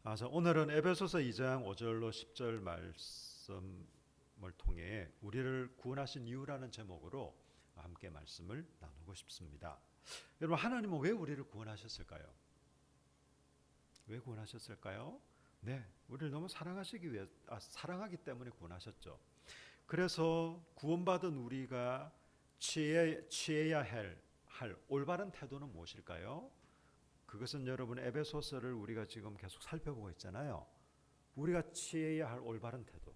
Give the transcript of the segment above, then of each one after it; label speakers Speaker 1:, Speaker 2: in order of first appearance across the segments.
Speaker 1: 오늘은 에베소서 2장 5절로 10절 말씀을 통해 우리를 구원하신 이유라는 제목으로 함께 말씀을 나누고 싶습니다. 여러분, 하나님은 왜 우리를 구원하셨을까요? 왜 구원하셨을까요? 네, 우리를 너무 사랑하기 때문에 구원하셨죠. 그래서 구원받은 우리가 취해야 할 올바른 태도는 무엇일까요? 그것은 여러분 에베소서를 우리가 지금 계속 살펴보고 있잖아요. 우리가 취해야 할 올바른 태도.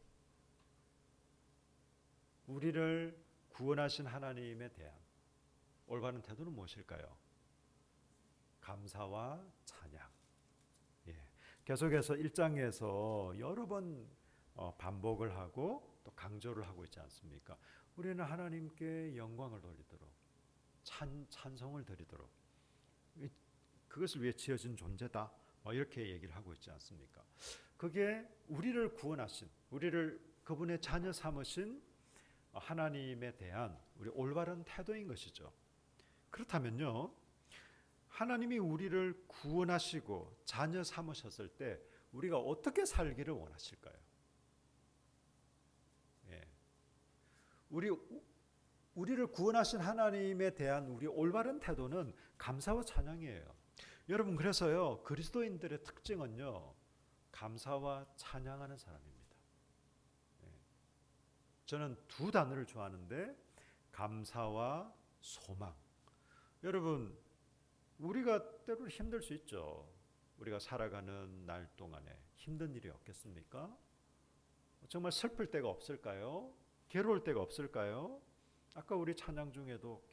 Speaker 1: 우리를 구원하신 하나님에 대한 올바른 태도는 무엇일까요? 감사와 찬양. 계속해서 1장에서 여러 번 반복을 하고 또 강조를 하고 있지 않습니까? 우리는 하나님께 영광을 돌리도록 찬송을 드리도록 그것을 위해 지어진 존재다. 이렇게 얘기를 하고 있지 않습니까? 그게 우리를 구원하신, 우리를 그분의 자녀 삼으신 하나님에 대한 우리 올바른 태도인 것이죠. 그렇다면요, 하나님이 우리를 구원하시고 자녀 삼으셨을 때 우리가 어떻게 살기를 원하실까요? 우리를 구원하신 하나님에 대한 우리 올바른 태도는 감사와 찬양이에요. 여러분, 그래서요, 그리스도인들의 특징은요, 감사와 찬양하는 사람입니다. 저는 두 단어를 좋아하는데 감사와 소망. 여러분, 우리가 때로는 힘들 수 있죠. 우리가 살아가는 날 동안에 힘든 일이 없겠습니까? 정말 슬플 때가 없을까요? 괴로울 때가 없을까요? 아까 우리 찬양 중에도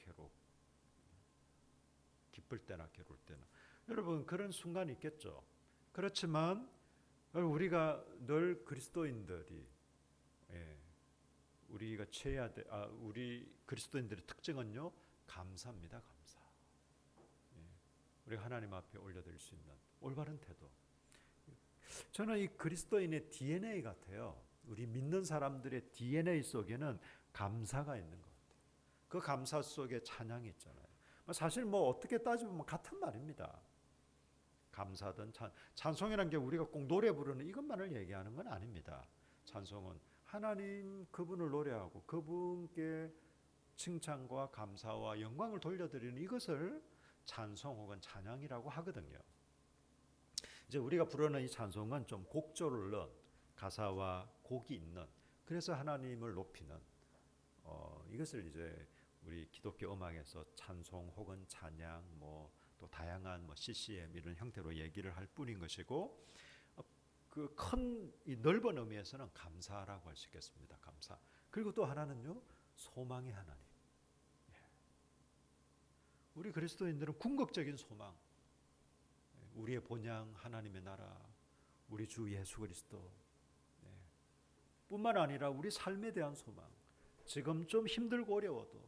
Speaker 1: 기쁠 때나 괴로울 때나 여러분 그런 순간이 있겠죠. 그렇지만 우리가 늘 그리스도인들이 우리가 우리 그리스도인들의 특징은요, 감사입니다. 감사. 우리가 하나님 앞에 올려드릴 수 있는 올바른 태도. 저는 이 그리스도인의 DNA 같아요. 우리 믿는 사람들의 DNA 속에는 감사가 있는 것 같아요. 그 감사 속에 찬양이 있잖아요. 사실 어떻게 따지면 같은 말입니다. 감사든 찬송이라는 게 우리가 꼭 노래 부르는 이것만을 얘기하는 건 아닙니다. 찬송은 하나님 그분을 노래하고 그분께 칭찬과 감사와 영광을 돌려드리는 이것을 찬송 혹은 찬양이라고 하거든요. 이제 우리가 부르는 이 찬송은 좀 곡조를 넣은 가사와 곡이 있는, 그래서 하나님을 높이는 이것을 이제 우리 기독교 음악에서 찬송 혹은 찬양 또 다양한 CCM 이런 형태로 얘기를 할 뿐인 것이고, 그 큰 이 넓은 의미에서는 감사라고 할 수 있겠습니다. 감사. 그리고 또 하나는요, 소망의 하나님. 우리 그리스도인들은 궁극적인 소망, 우리의 본향 하나님의 나라, 우리 주 예수 그리스도 뿐만 아니라 우리 삶에 대한 소망. 지금 좀 힘들고 어려워도,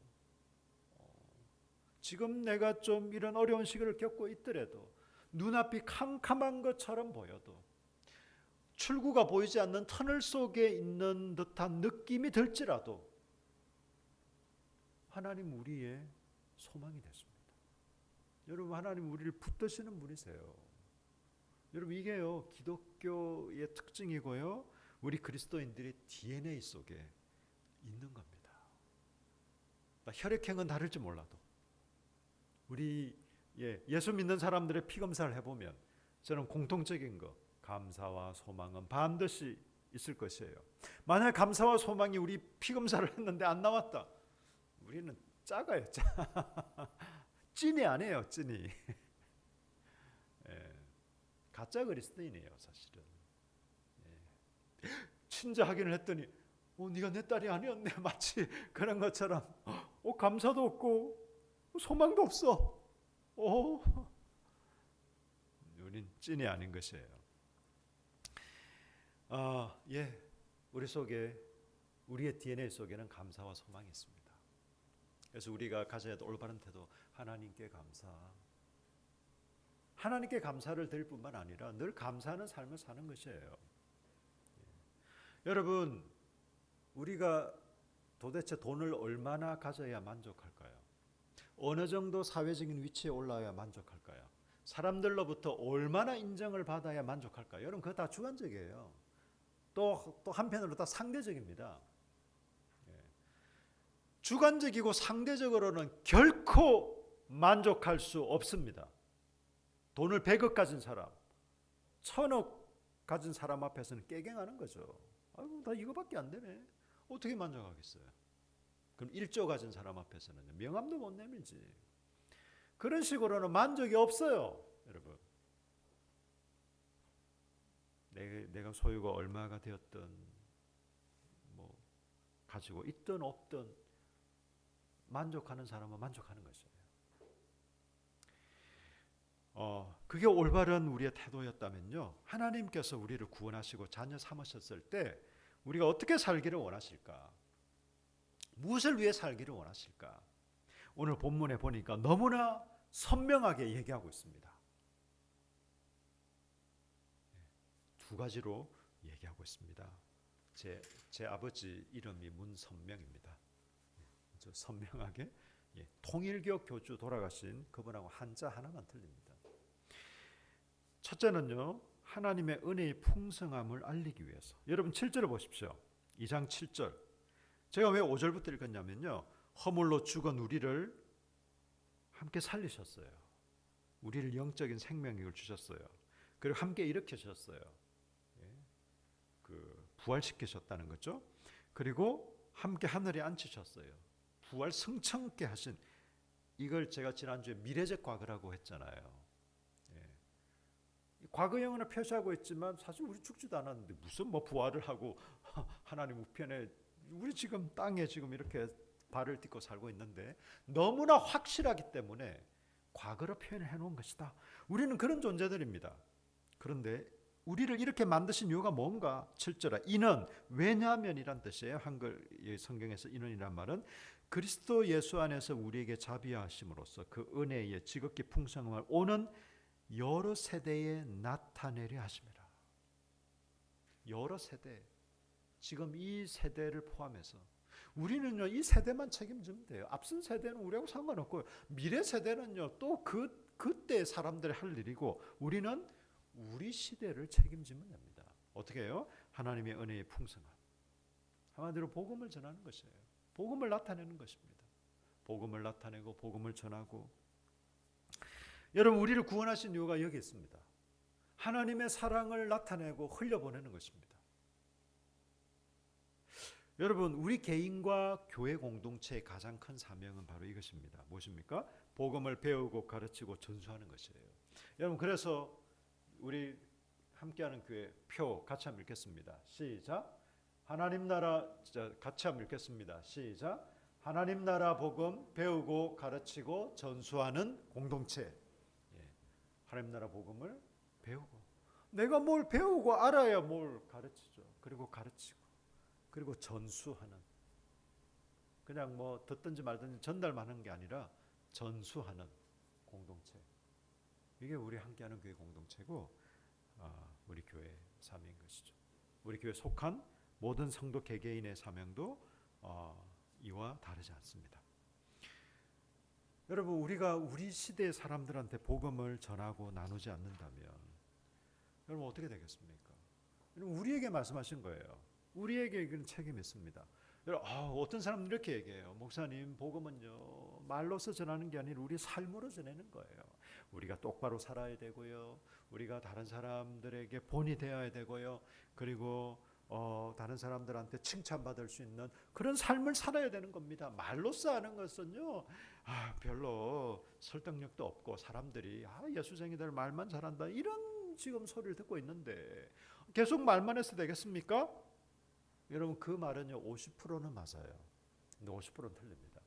Speaker 1: 지금 내가 좀 이런 어려운 시기를 겪고 있더라도, 눈앞이 캄캄한 것처럼 보여도, 출구가 보이지 않는 터널 속에 있는 듯한 느낌이 들지라도 하나님 우리의 소망이 됐습니다. 여러분, 하나님 우리를 붙드시는 분이세요. 여러분, 이게요, 기독교의 특징이고요, 우리 그리스도인들의 DNA 속에 있는 겁니다. 혈액형은 다를지 몰라도 우리 예수 믿는 사람들의 피검사를 해보면 저는 공통적인 거, 감사와 소망은 반드시 있을 것이에요. 만약 감사와 소망이 우리 피검사를 했는데 안 나왔다, 우리는 작아요. 찐이 아니에요. 찐이. 가짜 그리스도인이에요, 사실은. 친자 확인을 했더니 네가 내 딸이 아니었네. 마치 그런 것처럼 감사도 없고 소망도 없어. 우린 찐이 아닌 것이에요. 우리 속에, 우리의 DNA 속에는 감사와 소망이 있습니다. 그래서 우리가 가져야 할 올바른 태도, 하나님께 감사. 하나님께 감사를 드릴 뿐만 아니라 늘 감사하는 삶을 사는 것이에요. 여러분, 우리가 도대체 돈을 얼마나 가져야 만족할까요? 어느 정도 사회적인 위치에 올라야 만족할까요? 사람들로부터 얼마나 인정을 받아야 만족할까요? 여러분 그거 다 주관적이에요. 또 한편으로 다 상대적입니다. 주관적이고 상대적으로는 결코 만족할 수 없습니다. 돈을 100억 가진 사람, 1000억 가진 사람 앞에서는 깨갱하는 거죠. 아이고 나 이거밖에 안 되네. 어떻게 만족하겠어요? 그럼 1조 가진 사람 앞에서는 명함도 못 내밀지. 그런 식으로는 만족이 없어요, 여러분. 내가 소유가 얼마가 되었든 뭐 가지고 있든 없든 만족하는 사람은 만족하는 것이에요. 그게 올바른 우리의 태도였다면요, 하나님께서 우리를 구원하시고 자녀 삼으셨을 때 우리가 어떻게 살기를 원하실까? 무엇을 위해 살기를 원하실까? 오늘 본문에 보니까 너무나 선명하게 얘기하고 있습니다. 두 가지로 얘기하고 있습니다. 제 아버지 이름이 문선명입니다. 저 선명하게 통일교 교주 돌아가신 그분하고 한자 하나만 틀립니다. 첫째는요, 하나님의 은혜의 풍성함을 알리기 위해서. 여러분 7절을 보십시오. 2장 7절. 제가 왜 5절부터 읽었냐면요, 허물로 죽은 우리를 함께 살리셨어요. 우리를 영적인 생명력을 주셨어요. 그리고 함께 일으키셨어요. 부활시키셨다는 거죠. 그리고 함께 하늘에 앉히셨어요. 부활 승천케 하신, 이걸 제가 지난주에 미래적 과거라고 했잖아요. 과거형으로 표시하고 있지만 사실 우리 죽지도 않았는데 무슨 뭐 부활을 하고 하나님 우편에, 우리 지금 땅에 지금 이렇게 발을 딛고 살고 있는데 너무나 확실하기 때문에 과거로 표현해 놓은 것이다. 우리는 그런 존재들입니다. 그런데 우리를 이렇게 만드신 이유가 뭔가? 7절에 이는, 왜냐하면이란 뜻이에요. 한글 성경에서 이는이란 말은 그리스도 예수 안에서 우리에게 자비하심으로써 그 은혜의 지극히 풍성함을 오는 여러 세대에 나타내려 하심이라. 여러 세대, 지금 이 세대를 포함해서 우리는요 이 세대만 책임지면 돼요. 앞선 세대는 우리하고 상관없고요. 미래 세대는요 또 그때 사람들이 할 일이고, 우리는 우리 시대를 책임지면 됩니다. 어떻게 해요? 하나님의 은혜의 풍성함, 한마디로 복음을 전하는 것이에요. 복음을 나타내는 것입니다. 복음을 나타내고 복음을 전하고. 여러분 우리를 구원하신 이유가 여기 있습니다. 하나님의 사랑을 나타내고 흘려보내는 것입니다. 여러분 우리 개인과 교회 공동체의 가장 큰 사명은 바로 이것입니다. 무엇입니까? 복음을 배우고 가르치고 전수하는 것이에요. 여러분 그래서 우리 함께하는 교회 표 같이 한번 읽겠습니다. 시작. 하나님 나라, 같이 한번 읽겠습니다. 시작. 하나님 나라 복음 배우고 가르치고 전수하는 공동체. 하나님 나라 복음을 배우고, 내가 뭘 배우고 알아야 뭘 가르치죠. 그리고 가르치고, 그리고 전수하는, 그냥 뭐 듣든지 말든지 전달만 하는 게 아니라 전수하는 공동체. 이게 우리 함께하는 교회 공동체고, 우리 교회 사명인 것이죠. 우리 교회 속한 모든 성도 개개인의 사명도 이와 다르지 않습니다. 여러분 우리가 우리 시대의 사람들한테 복음을 전하고 나누지 않는다면 여러분 어떻게 되겠습니까? 우리에게 말씀하신 거예요. 우리에게 이건 책임이 있습니다. 여러분 어떤 사람들은 이렇게 얘기해요. 목사님 복음은요 말로서 전하는 게 아니라 우리 삶으로 전하는 거예요. 우리가 똑바로 살아야 되고요, 우리가 다른 사람들에게 본이 되어야 되고요, 그리고 다른 사람들한테 칭찬받을 수 있는 그런 삶을 살아야 되는 겁니다. 말로써 하는 것은요 별로 설득력도 없고, 사람들이 예수쟁이들 말만 잘한다 이런 지금 소리를 듣고 있는데 계속 말만 해서 되겠습니까? 여러분 그 말은요 50%는 맞아요. 근데 50%는 틀립니다.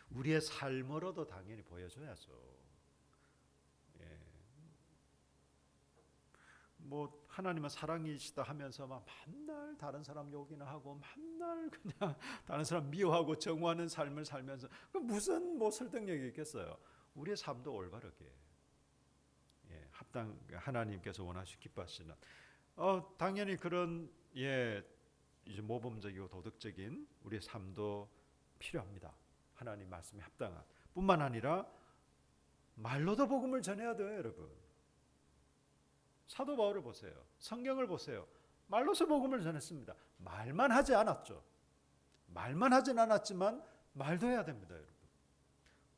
Speaker 1: 우리의 삶으로도 당연히 보여줘야죠. 뭐 하나님은 사랑이시다 하면서 막 맨날 다른 사람 욕이나 하고 맨날 그냥 다른 사람 미워하고 정오하는 삶을 살면서 무슨 뭐 설득력이 있겠어요? 우리의 삶도 올바르게 합당, 하나님께서 원하시 기뻐하시는 당연히 그런 이제 모범적이고 도덕적인 우리의 삶도 필요합니다. 하나님 말씀에 합당한 뿐만 아니라 말로도 복음을 전해야 돼요, 여러분. 사도 바울을 보세요. 성경을 보세요. 말로서 복음을 전했습니다. 말만 하지 않았죠. 말만 하진 않았지만 말도 해야 됩니다, 여러분.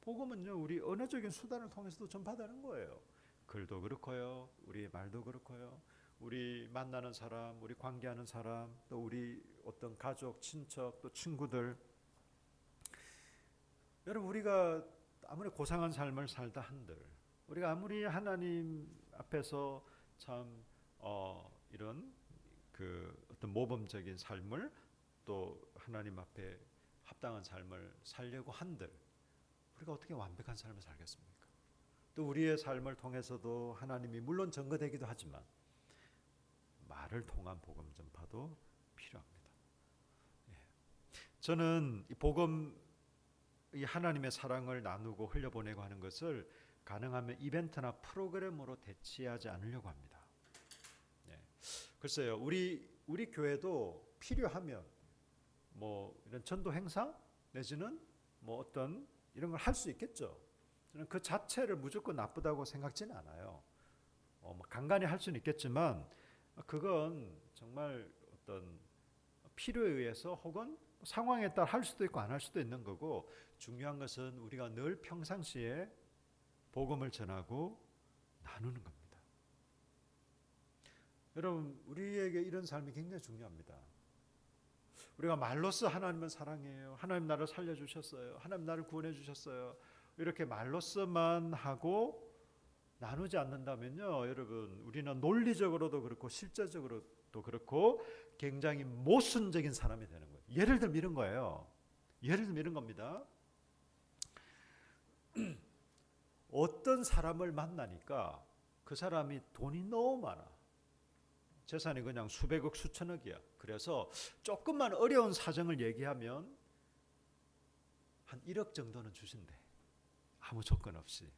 Speaker 1: 복음은요, 우리 언어적인 수단을 통해서도 전파되는 거예요. 글도 그렇고요, 우리 말도 그렇고요, 우리 만나는 사람, 우리 관계하는 사람, 또 우리 어떤 가족, 친척, 또 친구들. 여러분, 우리가 아무리 고상한 삶을 살다 한들, 우리가 아무리 하나님 앞에서 참 이런 그 어떤 모범적인 삶을 또 하나님 앞에 합당한 삶을 살려고 한들, 우리가 어떻게 완벽한 삶을 살겠습니까? 또 우리의 삶을 통해서도 하나님이 물론 증거되기도 하지만 말을 통한 복음 전파도 필요합니다. 저는 이 복음, 이 하나님의 사랑을 나누고 흘려보내고 하는 것을 가능하면 이벤트나 프로그램으로 대체하지 않으려고 합니다. 글쎄요, 우리 교회도 필요하면 뭐 이런 전도 행사 내지는 뭐 어떤 이런 걸 할 수 있겠죠. 저는 그 자체를 무조건 나쁘다고 생각지는 않아요. 뭐 간간히 할 수는 있겠지만 그건 정말 어떤 필요에 의해서 혹은 상황에 따라 할 수도 있고 안 할 수도 있는 거고, 중요한 것은 우리가 늘 평상시에 복음을 전하고 나누는 겁니다. 여러분, 우리에게 이런 삶이 굉장히 중요합니다. 우리가 말로써 하나님은 사랑해요, 하나님 나를 살려주셨어요, 하나님 나를 구원해 주셨어요, 이렇게 말로써만 하고 나누지 않는다면요, 여러분, 우리는 논리적으로도 그렇고 실제적으로도 그렇고 굉장히 모순적인 사람이 되는 거예요. 예를 들면 이런 거예요. 예를 들면 이런 겁니다. 어떤 사람을 만나니까 그 사람이 돈이 너무 많아. 재산이 그냥 수백억 수천억이야. 그래서 조금만 어려운 사정을 얘기하면 한 1억 정도는 주신대. 아무 조건 없이.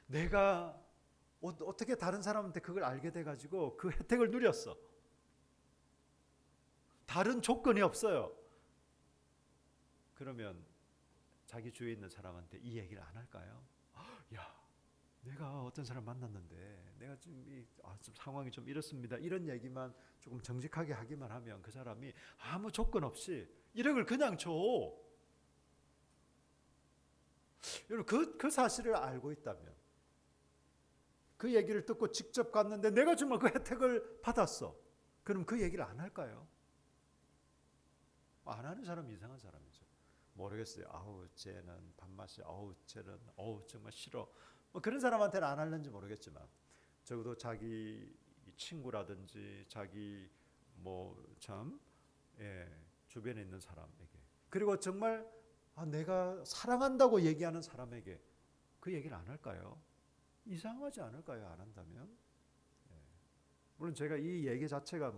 Speaker 1: 내가 어떻게 다른 사람한테 그걸 알게 돼가지고 그 혜택을 누렸어. 다른 조건이 없어요. 그러면 자기 주위에 있는 사람한테 이 얘기를 안 할까요? 야, 내가 어떤 사람 만났는데 내가 지금 좀 상황이 좀 이렇습니다, 이런 얘기만 조금 정직하게 하기만 하면 그 사람이 아무 조건 없이 1억을 그냥 줘. 여러분, 그 사실을 알고 있다면, 그 얘기를 듣고 직접 갔는데 내가 정말 그 혜택을 받았어, 그럼 그 얘기를 안 할까요? 안 하는 사람이 이상한 사람이죠. 모르겠어요. 아우 쟤는 밥맛이, 아우 쟤는 정말 싫어, 뭐 그런 사람한테는 안 할는지 모르겠지만, 적어도 자기 친구라든지 자기 참 주변에 있는 사람에게, 그리고 정말 내가 사랑한다고 얘기하는 사람에게 그 얘기를 안 할까요? 이상하지 않을까요? 안 한다면? 물론 제가 이 얘기 자체가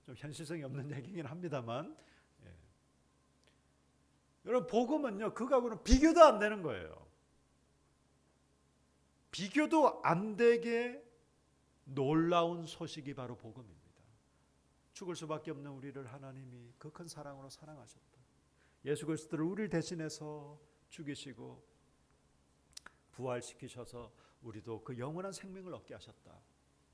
Speaker 1: 좀 현실성이 없는 얘기긴 합니다만, 여러분, 복음은요, 그거하고는 비교도 안 되는 거예요. 비교도 안 되게 놀라운 소식이 바로 복음입니다. 죽을 수밖에 없는 우리를 하나님이 그 큰 사랑으로 사랑하셨다. 예수 그리스도를 우리를 대신해서 죽이시고 부활시키셔서 우리도 그 영원한 생명을 얻게 하셨다.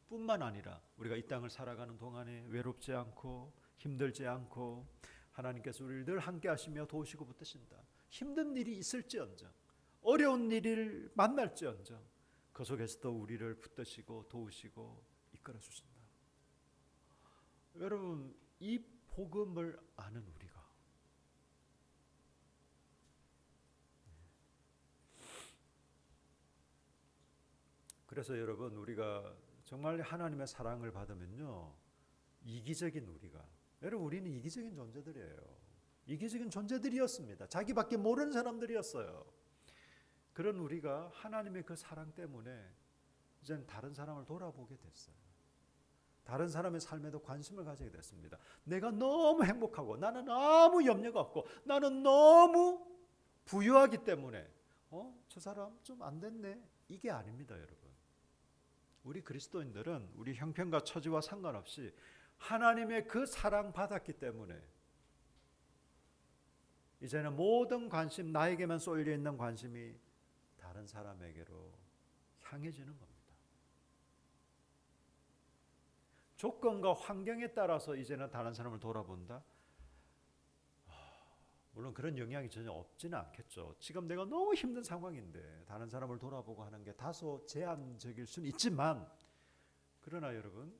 Speaker 1: 뿐만 아니라 우리가 이 땅을 살아가는 동안에 외롭지 않고 힘들지 않고 하나님께서 우리를 늘 함께 하시며 도우시고 붙드신다. 힘든 일이 있을지언정, 어려운 일을 만날지언정 그 속에서도 우리를 붙드시고 도우시고 이끌어 주신다. 여러분, 이 복음을 아는 우리가, 그래서 여러분, 우리가 정말 하나님의 사랑을 받으면요, 이기적인 우리가, 여러분, 우리는 이기적인 존재들이에요. 이기적인 존재들이었습니다. 자기밖에 모르는 사람들이었어요. 그런 우리가 하나님의 그 사랑 때문에 이제는 다른 사람을 돌아보게 됐어요. 다른 사람의 삶에도 관심을 가지게 됐습니다. 내가 너무 행복하고 나는 아무 염려가 없고 나는 너무 부유하기 때문에 저 사람 좀 안 됐네, 이게 아닙니다, 여러분. 우리 그리스도인들은 우리 형편과 처지와 상관없이 하나님의 그 사랑 받았기 때문에 이제는 모든 관심, 나에게만 쏠려 있는 관심이 다른 사람에게로 향해지는 겁니다. 조건과 환경에 따라서 이제는 다른 사람을 돌아본다? 물론 그런 영향이 전혀 없지는 않겠죠. 지금 내가 너무 힘든 상황인데 다른 사람을 돌아보고 하는 게 다소 제한적일 수는 있지만, 그러나 여러분,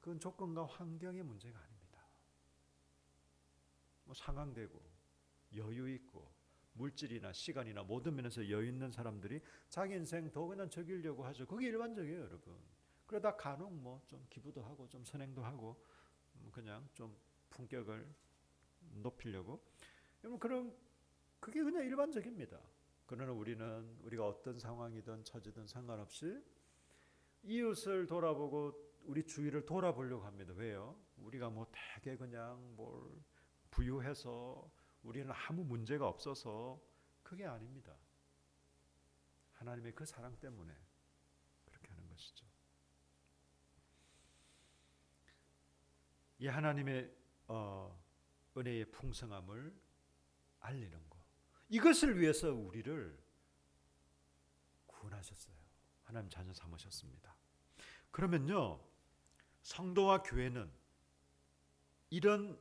Speaker 1: 그건 조건과 환경의 문제가 아닙니다. 뭐 상황되고 여유 있고 물질이나 시간이나 모든 면에서 여유 있는 사람들이 자기 인생 더 그냥 즐기려고 하죠. 그게 일반적이에요, 여러분. 그러다 간혹 뭐 좀 기부도 하고 좀 선행도 하고 그냥 좀 품격을 높이려고. 그럼 그게 그냥 일반적입니다. 그러나 우리가 어떤 상황이든 처지든 상관없이 이웃을 돌아보고 우리 주위를 돌아보려고 합니다. 왜요? 우리가 뭐 되게 그냥 뭘 부유해서 우리는 아무 문제가 없어서, 그게 아닙니다. 하나님의 그 사랑 때문에 그렇게 하는 것이죠. 이 하나님의 은혜의 풍성함을 알리는 것, 이것을 위해서 우리를 구원하셨어요. 하나님 자녀 삼으셨습니다. 그러면요, 성도와 교회는 이런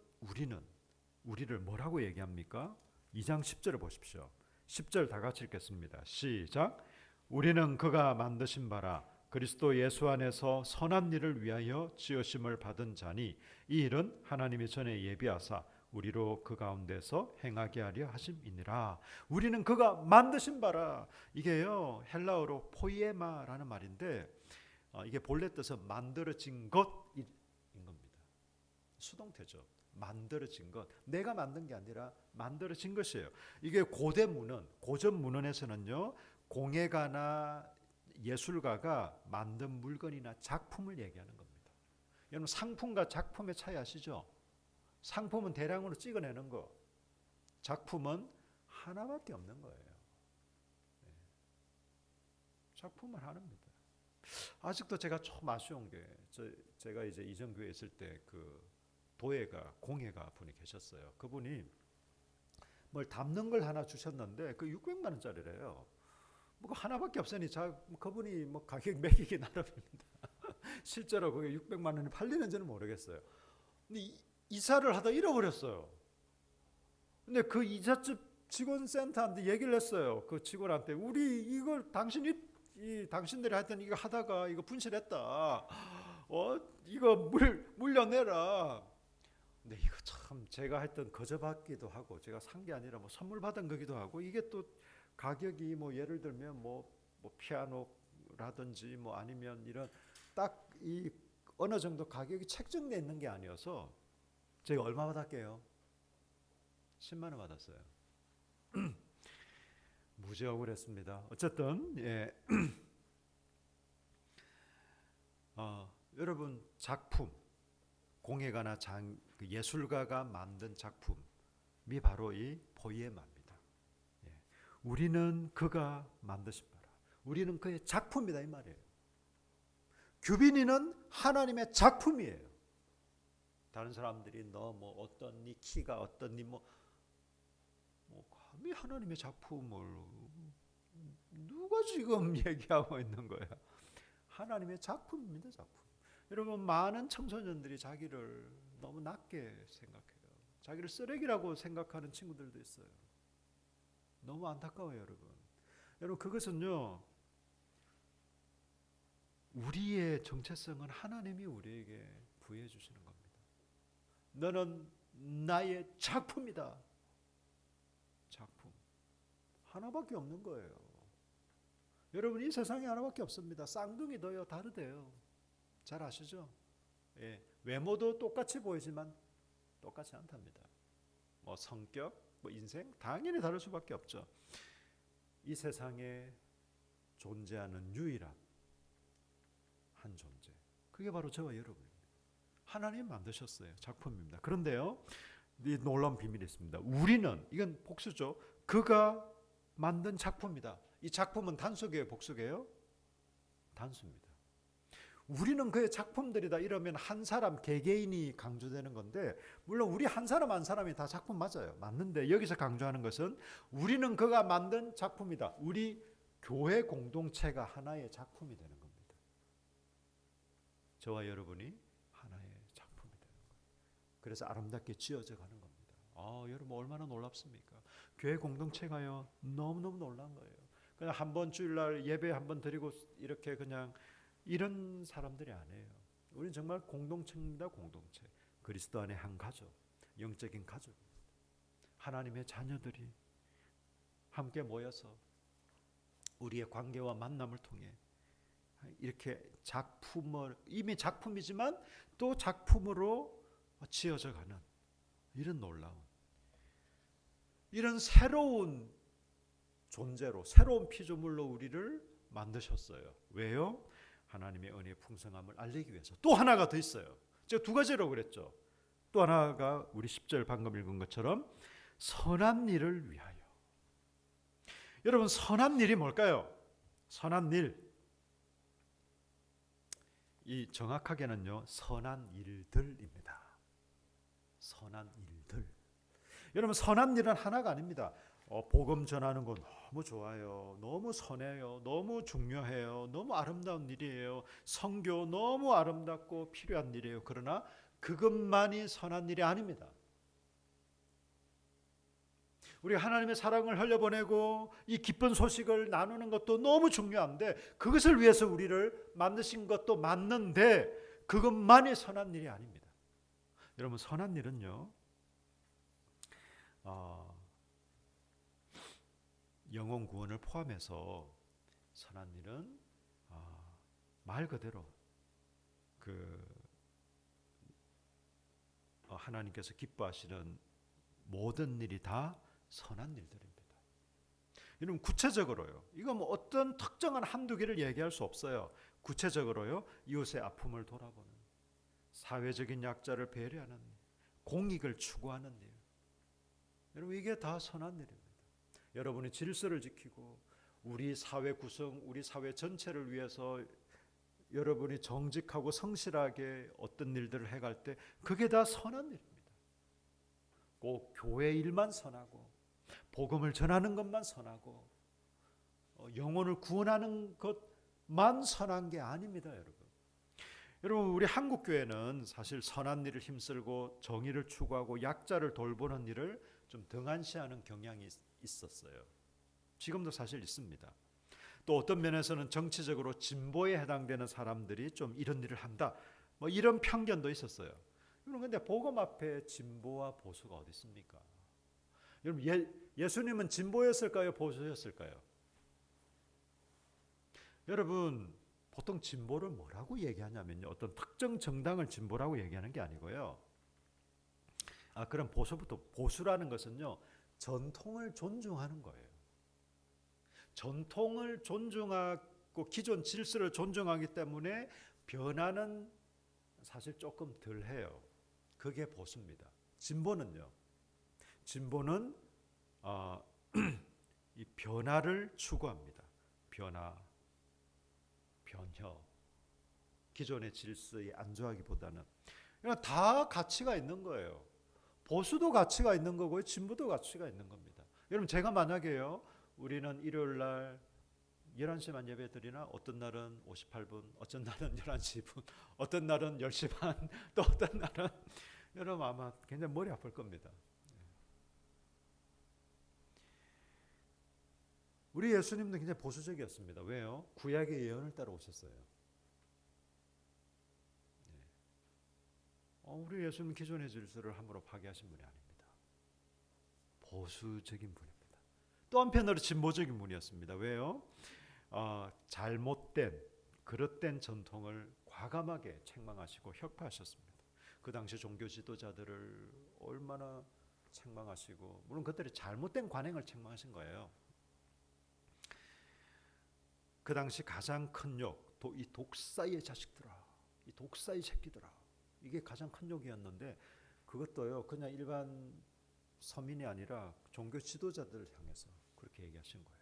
Speaker 1: 우리를 뭐라고 얘기합니까? 2장 10절을 보십시오. 10절 다 같이 읽겠습니다. 시작. 우리는 그가 만드신 바라 그리스도 예수 안에서 선한 일을 위하여 지으심을 받은 자니 이 일은 하나님이 전에 예비하사 우리로 그 가운데서 행하게 하려 하심이니라. 우리는 그가 만드신 바라. 이게요, 헬라어로 포이에마라는 말인데 이게 본래 뜻은 만들어진 것인 겁니다. 수동태죠. 만들어진 것. 내가 만든 게 아니라 만들어진 것이에요. 이게 고전 문헌에서는요, 공예가나 예술가가 만든 물건이나 작품을 얘기하는 겁니다. 여러분, 상품과 작품의 차이 아시죠? 상품은 대량으로 찍어내는 거, 작품은 하나밖에 없는 거예요. 작품은 하나입니다. 아직도 제가 좀 아쉬운 게, 제가 이제 이전 교회에 있을 때 그 공예가 분이 계셨어요. 그분이 뭘 담는 걸 하나 주셨는데 그 600만 원짜리래요. 뭐 하나밖에 없으니 그분이 뭐 가격 매기기 나름입니다. 실제로 그게 600만 원이 팔리는지는 모르겠어요. 근데 이사를 하다 잃어버렸어요. 근데 그 이삿집 직원센터한테 얘기를 했어요. 그 직원한테, 우리 이걸 당신들이 하여튼 이거 하다가 이거 분실했다. 이거 물려내라. 근데 이거 참 제가 하여튼 거저받기도 하고 제가 산 게 아니라 뭐 선물 받은 거기도 하고, 이게 또 가격이 뭐 예를 들면 뭐 피아노라든지 뭐 아니면 이런 딱 이 어느 정도 가격이 책정되어 있는 게 아니어서 제가 얼마 받았게요? 10만 원 받았어요. 무지 억울했습니다. 어쨌든 여러분, 작품, 공예가나 예술가가 만든 작품이 바로 이 포이에마입니다. 우리는 그가 만드신 바라. 우리는 그의 작품이다, 이 말이에요. 규빈이는 하나님의 작품이에요. 다른 사람들이 너 뭐 어떤 네 키가 어떤 뭐 감히 하나님의 작품을 누가 지금 얘기하고 있는 거야? 하나님의 작품입니다, 작품. 여러분, 많은 청소년들이 자기를 너무 낮게 생각해요. 자기를 쓰레기라고 생각하는 친구들도 있어요. 너무 안타까워요, 여러분. 여러분, 그것은요, 우리의 정체성은 하나님이 우리에게 부여해 주시는 겁니다. 너는 나의 작품이다. 작품. 하나밖에 없는 거예요. 여러분, 이 세상에 하나밖에 없습니다. 쌍둥이도요, 다르대요. 잘 아시죠? 외모도 똑같이 보이지만 똑같지 않답니다. 뭐 성격, 뭐 인생, 당연히 다를 수밖에 없죠. 이 세상에 존재하는 유일한 한 존재, 그게 바로 저와 여러분입니다. 하나님 만드셨어요. 작품입니다. 그런데요, 이 놀라운 비밀이 있습니다. 우리는, 이건 복수죠. 그가 만든 작품이다. 이 작품은 단수예요, 복수예요? 단수입니다. 우리는 그의 작품들이다 이러면 한 사람 개개인이 강조되는 건데, 물론 우리 한 사람 한 사람이 다 작품 맞아요. 맞는데 여기서 강조하는 것은 우리는 그가 만든 작품이다. 우리 교회 공동체가 하나의 작품이 되는 겁니다. 저와 여러분이 하나의 작품이 되는 거예요. 그래서 아름답게 지어져 가는 겁니다. 여러분 얼마나 놀랍습니까? 교회 공동체가요 너무너무 놀란 거예요. 그냥 한 번 주일날 예배 한 번 드리고 이렇게 그냥 이런 사람들이 아니에요. 우리는 정말 공동체입니다. 공동체. 그리스도 안에 한 가족, 영적인 가족. 하나님의 자녀들이 함께 모여서 우리의 관계와 만남을 통해 이렇게 작품을 이미 작품이지만 또 작품으로 지어져 가는 이런 놀라운 이런 새로운 존재로 새로운 피조물로 우리를 만드셨어요. 왜요? 하나님의 은혜의 풍성함을 알리기 위해서. 또 하나가 더 있어요. 제가 두 가지라고 그랬죠. 또 하나가 우리 10절 방금 읽은 것처럼 선한 일을 위하여. 여러분 선한 일이 뭘까요? 선한 일. 이 정확하게는요 선한 일들입니다. 선한 일들. 여러분 선한 일은 하나가 아닙니다. 복음 전하는 거 너무 좋아요. 너무 선해요. 너무 중요해요. 너무 아름다운 일이에요. 선교 너무 아름답고 필요한 일이에요. 그러나 그것만이 선한 일이 아닙니다. 우리 하나님의 사랑을 흘려보내고 이 기쁜 소식을 나누는 것도 너무 중요한데 그것을 위해서 우리를 만드신 것도 맞는데 그것만이 선한 일이 아닙니다. 여러분 선한 일은요 영혼 구원을 포함해서 선한 일은 말 그대로 하나님께서 기뻐하시는 모든 일이 다 선한 일들입니다. 여러분 구체적으로요. 이거 뭐 어떤 특정한 한두 개를 얘기할 수 없어요. 구체적으로요. 이웃의 아픔을 돌아보는, 사회적인 약자를 배려하는, 공익을 추구하는 일. 여러분 이게 다 선한 일입니다. 여러분이 질서를 지키고 우리 사회 구성, 우리 사회 전체를 위해서 여러분이 정직하고 성실하게 어떤 일들을 해갈 때 그게 다 선한 일입니다. 꼭 교회 일만 선하고 복음을 전하는 것만 선하고 영혼을 구원하는 것만 선한 게 아닙니다, 여러분. 여러분 우리 한국 교회는 사실 선한 일을 힘쓰고 정의를 추구하고 약자를 돌보는 일을 좀 등한시하는 경향이 있었어요. 지금도 사실 있습니다. 또 어떤 면에서는 정치적으로 진보에 해당되는 사람들이 좀 이런 일을 한다. 뭐 이런 편견도 있었어요. 그런데 복음 앞에 진보와 보수가 어디 있습니까? 여러분 예수님은 진보였을까요? 보수였을까요? 여러분 보통 진보를 뭐라고 얘기하냐면요. 어떤 특정 정당을 진보라고 얘기하는 게 아니고요. 그럼 보수부터. 보수라는 것은요. 전통을 존중하는 거예요. 전통을 존중하고 기존 질서를 존중하기 때문에 변화는 사실 조금 덜해요. 그게 보수입니다. 진보는요. 진보는 이 변화를 추구합니다. 변화, 변혀. 기존의 질서에 안주하기보다는 다 가치가 있는 거예요. 보수도 가치가 있는 거고요. 진보도 가치가 있는 겁니다. 여러분 제가 만약에요. 우리는 일요일 날 11시만 예배 드리나 어떤 날은 58분, 어떤 날은 11시 분, 어떤 날은 10시 반, 또 어떤 날은 여러분 아마 굉장히 머리 아플 겁니다. 우리 예수님도 굉장히 보수적이었습니다. 왜요? 구약의 예언을 따라 오셨어요. 우리 예수님 기존의 질서를 함부로 파괴하신 분이 아닙니다. 보수적인 분입니다. 또 한편으로 진보적인 분이었습니다. 왜요? 잘못된 그릇된 전통을 과감하게 책망하시고 혁파하셨습니다. 그 당시 종교 지도자들을 얼마나 책망하시고 물론 그들이 잘못된 관행을 책망하신 거예요. 그 당시 가장 큰 욕, 이 독사의 자식들아, 이 독사의 새끼들아, 이게 가장 큰 욕이었는데 그것도요 그냥 일반 서민이 아니라 종교 지도자들을 향해서 그렇게 얘기하신 거예요.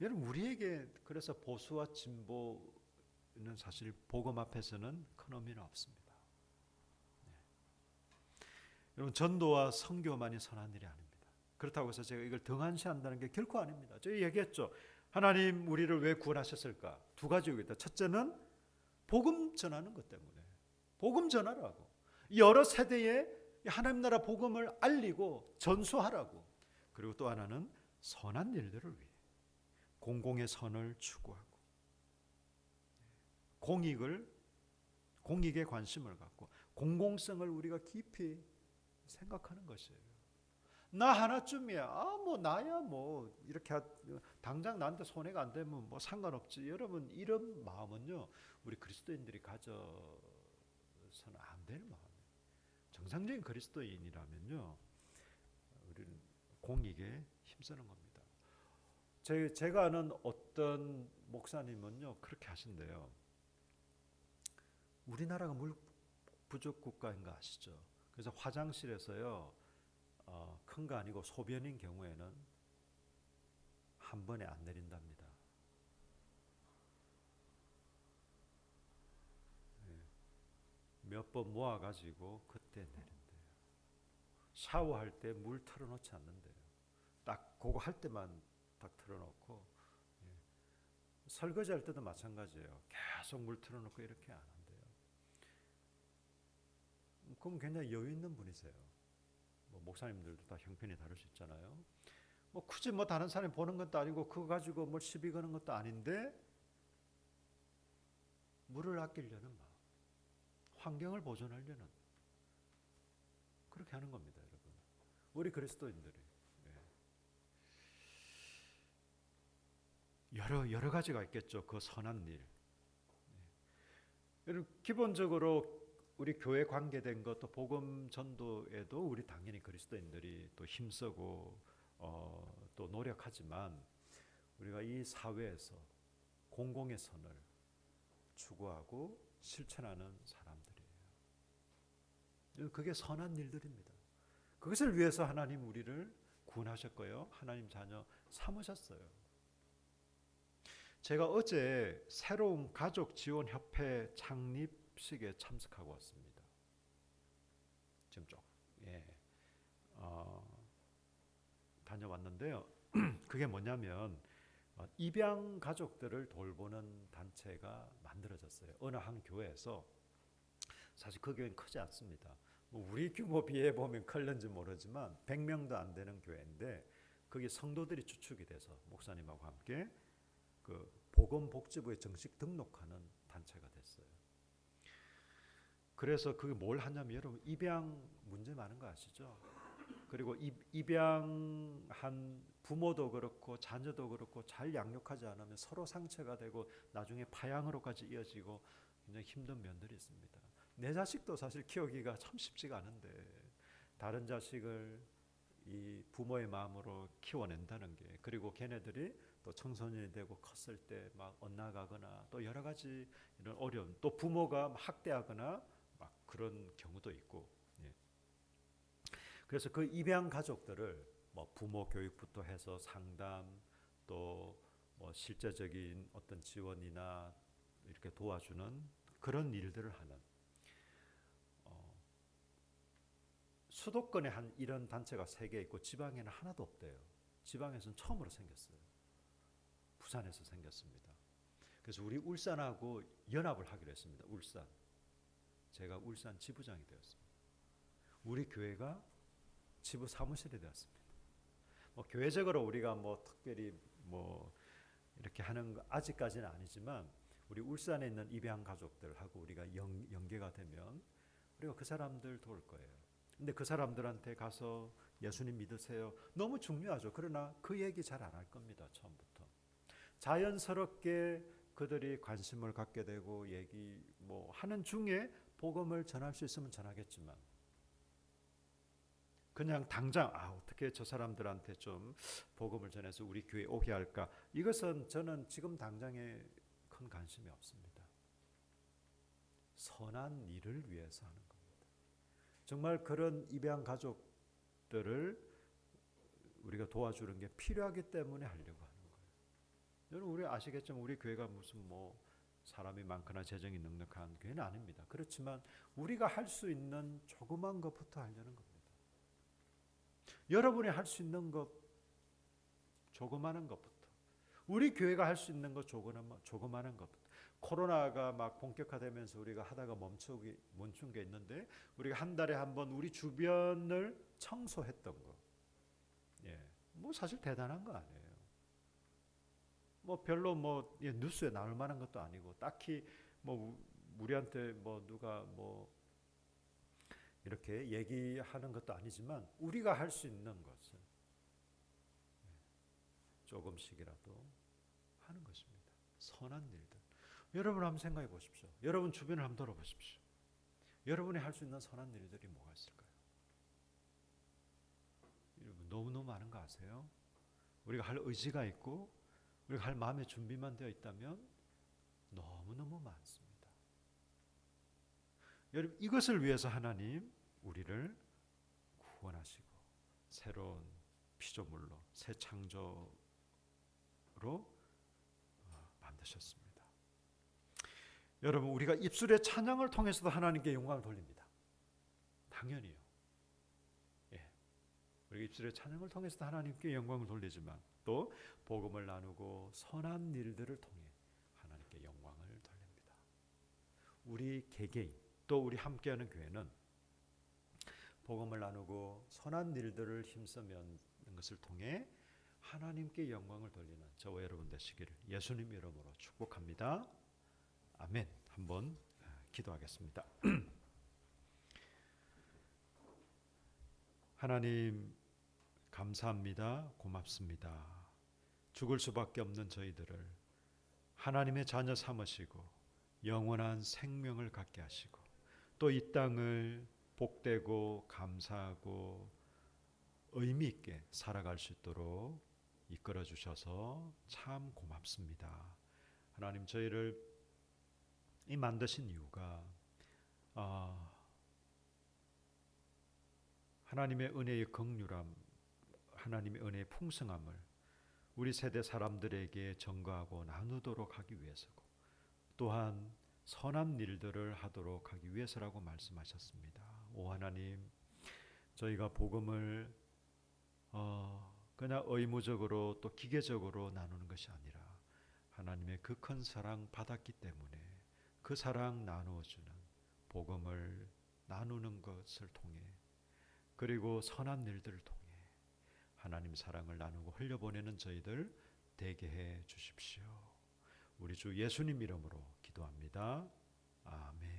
Speaker 1: 여러분 우리에게 그래서 보수와 진보는 사실 복음 앞에서는 큰 의미는 없습니다. 여러분 전도와 선교만이 선한 일이 아닙니다. 그렇다고 해서 제가 이걸 등한시한다는 게 결코 아닙니다. 제가 얘기했죠. 하나님 우리를 왜 구원하셨을까? 두 가지 이유가 있다. 첫째는 복음 전하는 것 때문에. 복음 전하라고. 여러 세대에 하나님 나라 복음을 알리고 전수하라고. 그리고 또 하나는 선한 일들을 위해 공공의 선을 추구하고 공익에 관심을 갖고 공공성을 우리가 깊이 생각하는 것이에요. 나 하나쯤이야. 뭐 나야 뭐 이렇게 당장 나한테 손해가 안 되면 뭐 상관없지. 여러분 이런 마음은요 우리 그리스도인들이 가져서는 안 될 마음이에요. 정상적인 그리스도인이라면요 우리는 공익에 힘쓰는 겁니다. 제가 아는 어떤 목사님은요 그렇게 하신대요. 우리나라가 물 부족 국가인 거 아시죠? 그래서 화장실에서요 큰 거 아니고 소변인 경우에는 한 번에 안 내린답니다. 몇 번 모아가지고 그때 내린대요. 샤워할 때 물 틀어놓지 않는데요. 딱 그거 할 때만 딱 틀어놓고 설거지할 때도 마찬가지예요. 계속 물 틀어놓고 이렇게 안 한대요. 그럼 굉장히 여유 있는 분이세요. 뭐 목사님들도 다 형편이 다를 수 있잖아요. 뭐 굳이 뭐 다른 사람이 보는 것도 아니고 그거 가지고 뭘 시비 거는 것도 아닌데 물을 아끼려는 마음, 환경을 보존하려는 그렇게 하는 겁니다, 여러분. 우리 그리스도인들이 여러 가지가 있겠죠. 그 선한 일. 기본적으로 우리 교회 관계된 것도 복음 전도에도 우리 당연히 그리스도인들이 또 힘쓰고 또 노력하지만 우리가 이 사회에서 공공의 선을 추구하고 실천하는 사람들이에요. 그게 선한 일들입니다. 그것을 위해서 하나님 우리를 구원하셨고요. 하나님 자녀 삼으셨어요. 제가 어제 새로운 가족지원협회 창립식에 참석하고 왔습니다. 지금 다녀왔는데요. 그게 뭐냐면 입양 가족들을 돌보는 단체가 만들어졌어요. 어느 한 교회에서. 사실 그 교회는 크지 않습니다. 우리 규모 비해 보면 클는지 모르지만 100명도 안 되는 교회인데 거기 성도들이 주축이 돼서 목사님하고 함께 그 보건복지부에 정식 등록하는 단체가 됐어요. 그래서 그게 뭘 하냐면 여러분 입양 문제 많은 거 아시죠? 그리고 입양한 부모도 그렇고 자녀도 그렇고 잘 양육하지 않으면 서로 상처가 되고 나중에 파양으로까지 이어지고 굉장히 힘든 면들이 있습니다. 내 자식도 사실 키우기가 참 쉽지가 않은데 다른 자식을 이 부모의 마음으로 키워낸다는 게 그리고 걔네들이 또 청소년이 되고 컸을 때 막 엇나가거나 또 여러 가지 이런 어려움 또 부모가 학대하거나 막 그런 경우도 있고 그래서 그 입양 가족들을 뭐 부모 교육부터 해서 상담 또 뭐 실제적인 어떤 지원이나 이렇게 도와주는 그런 일들을 하는 수도권에 한 이런 단체가 3개 있고 지방에는 하나도 없대요. 지방에서는 처음으로 생겼어요. 부산에서 생겼습니다. 그래서 우리 울산하고 연합을 하기로 했습니다. 울산. 제가 울산 지부장이 되었습니다. 우리 교회가 지부 사무실이 되었습니다. 뭐 교회적으로 우리가 뭐 특별히 뭐 이렇게 하는 거 아직까지는 아니지만 우리 울산에 있는 입양 가족들하고 우리가 연계가 되면 우리가 그 사람들 도울 거예요. 근데 그 사람들한테 가서 예수님 믿으세요. 너무 중요하죠. 그러나 그 얘기 잘 안 할 겁니다. 처음부터. 자연스럽게 그들이 관심을 갖게 되고 얘기 뭐 하는 중에 복음을 전할 수 있으면 전하겠지만 그냥 당장 어떻게 저 사람들한테 좀 복음을 전해서 우리 교회에 오게 할까? 이것은 저는 지금 당장에 큰 관심이 없습니다. 선한 일을 위해서 하는 겁니다. 정말 그런 입양 가족들을 우리가 도와주는 게 필요하기 때문에 하려고 하는 거예요. 여러분 우리 아시겠지만 우리 교회가 무슨 뭐 사람이 많거나 재정이 넉넉한 교회는 아닙니다. 그렇지만 우리가 할 수 있는 조그만 것부터 하려는 겁니다. 여러분이 할 수 있는 것, 조그마한 것부터, 우리 교회가 할 수 있는 것 조그마한 것부터. 코로나가 막 본격화되면서 우리가 하다가 멈춘 게 있는데, 우리가 한 달에 한 번 우리 주변을 청소했던 거, 예, 뭐 사실 대단한 거 아니에요. 뭐 별로 뭐 뉴스에 나올 만한 것도 아니고, 딱히 뭐 우리한테 뭐 누가 뭐 이렇게 얘기하는 것도 아니지만, 우리가 할 수 있는 것은 조금씩이라도 하는 것입니다. 선한 일들. 여러분 한번 생각해 보십시오. 여러분 주변을 한번 돌아보십시오. 여러분이 할 수 있는 선한 일들이 뭐가 있을까요? 여러분 너무너무 많은 거 아세요? 우리가 할 의지가 있고 우리가 할 마음의 준비만 되어 있다면 너무너무 많습니다. 여러분 이것을 위해서 하나님 우리를 구원하시고 새로운 피조물로 새 창조로 만드셨습니다. 여러분 우리가 입술의 찬양을 통해서도 하나님께 영광을 돌립니다. 당연히요. 예. 우리가 입술의 찬양을 통해서도 하나님께 영광을 돌리지만 또 복음을 나누고 선한 일들을 통해 하나님께 영광을 돌립니다. 우리 개개인 또 우리 함께하는 교회는 복음을 나누고 선한 일들을 힘쓰는 것을 통해 하나님께 영광을 돌리는 저와 여러분 되시기를 예수님 이름으로 축복합니다. 아멘. 한번 기도하겠습니다. 하나님 감사합니다. 고맙습니다. 죽을 수밖에 없는 저희들을 하나님의 자녀 삼으시고 영원한 생명을 갖게 하시고 또 이 땅을 복되고 감사하고 의미 있게 살아갈 수 있도록 이끌어 주셔서 참 고맙습니다. 하나님 저희를 이 만드신 이유가 하나님의 은혜의 긍휼함, 하나님의 은혜의 풍성함을 우리 세대 사람들에게 전가하고 나누도록 하기 위해서고 또한 선한 일들을 하도록 하기 위해서라고 말씀하셨습니다. 오 하나님, 저희가 복음을 그냥 의무적으로 또 기계적으로 나누는 것이 아니라 하나님의 그 큰 사랑 받았기 때문에 그 사랑 나누어주는 복음을 나누는 것을 통해 그리고 선한 일들을 통해 하나님 사랑을 나누고 흘려보내는 저희들 되게 해 주십시오. 우리 주 예수님 이름으로 기도합니다. 아멘.